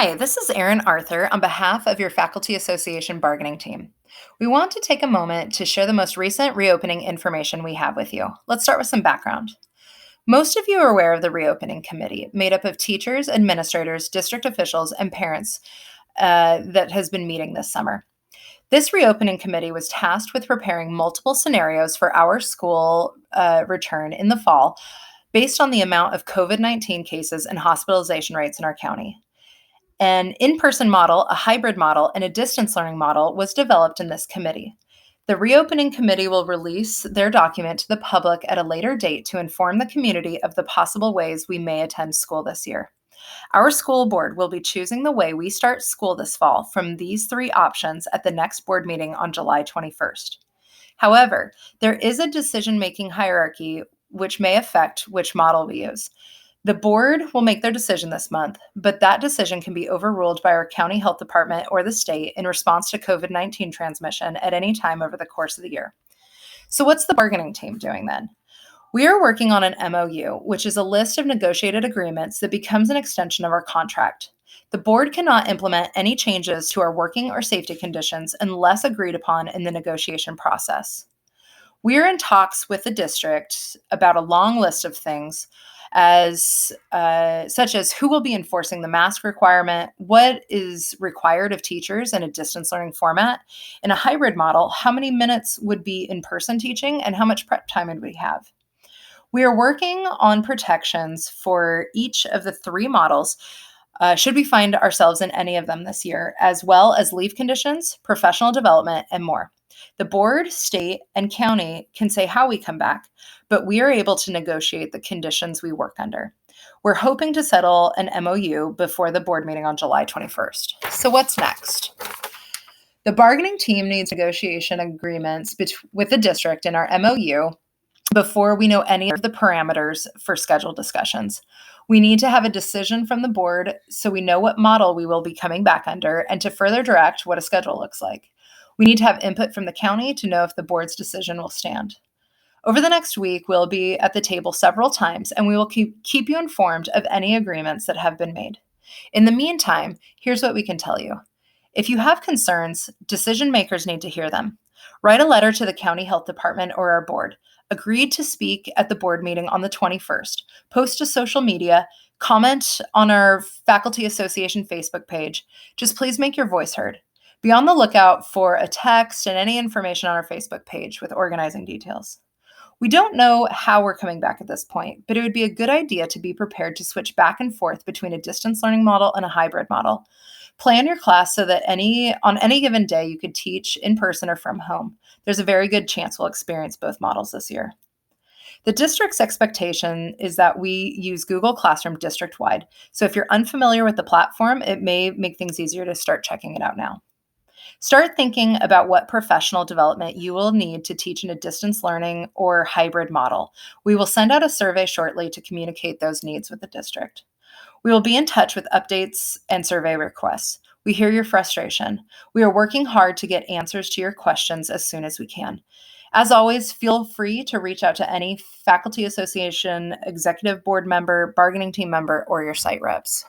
Hi, this is Erin Arthur on behalf of your Faculty Association bargaining team. We want to take a moment to share the most recent reopening information we have with you. Let's start with some background. Most of you are aware of the reopening committee, made up of teachers, administrators, district officials, and parents that has been meeting this summer. This reopening committee was tasked with preparing multiple scenarios for our school return in the fall based on the amount of COVID 19 cases and hospitalization rates in our county. An in person model, a hybrid model, and a distance learning model was developed in this committee. The reopening committee will release their document to the public at a later date to inform the community of the possible ways we may attend school this year. Our school board will be choosing the way we start school this fall from these three options at the next board meeting on July 21st. However, there is a decision making hierarchy which may affect which model we use. The board will make their decision this month, but that decision can be overruled by our county health department or the state in response to COVID 19 transmission at any time over the course of the year. So, what's the bargaining team doing then? We are working on an MOU, which is a list of negotiated agreements that becomes an extension of our contract. The board cannot implement any changes to our working or safety conditions unless agreed upon in the negotiation process. We are in talks with the district about a long list of things as such as who will be enforcing the mask requirement, what is required of teachers in a distance learning format. In a hybrid model, how many minutes would be in-person teaching and how much prep time would we have? We are working on protections for each of the three models should we find ourselves in any of them this year, as well as leave conditions, professional development, and more. The board, state, and county can say how we come back, but we are able to negotiate the conditions we work under. We're hoping to settle an MOU before the board meeting on July 21st. So, what's next? The bargaining team needs negotiation agreements with the district in our MOU before we know any of the parameters for scheduled discussions. We need to have a decision from the board so we know what model we will be coming back under and to further direct what a schedule looks like. We need to have input from the county to know if the board's decision will stand. Over the next week, we'll be at the table several times and we will keep you informed of any agreements that have been made. In the meantime, here's what we can tell you. If you have concerns, decision makers need to hear them. Write a letter to the county health department or our board. Agreed to speak at the board meeting on the 21st. Post to social media. Comment on our Faculty Association Facebook page. Just please make your voice heard. Be on the lookout for a text and any information on our Facebook page with organizing details. We don't know how we're coming back at this point, but it would be a good idea to be prepared to switch back and forth between a distance learning model and a hybrid model. Plan your class so that on any given day you could teach in person or from home. There's a very good chance we'll experience both models this year. The district's expectation is that we use Google Classroom district-wide. So if you're unfamiliar with the platform, it may make things easier to start checking it out now. Start thinking about what professional development you will need to teach in a distance learning or hybrid model. We will send out a survey shortly to communicate those needs with the district. We will be in touch with updates and survey requests. We hear your frustration. We are working hard to get answers to your questions as soon as we can. As always, feel free to reach out to any Faculty Association, executive board member, bargaining team member, or your site reps.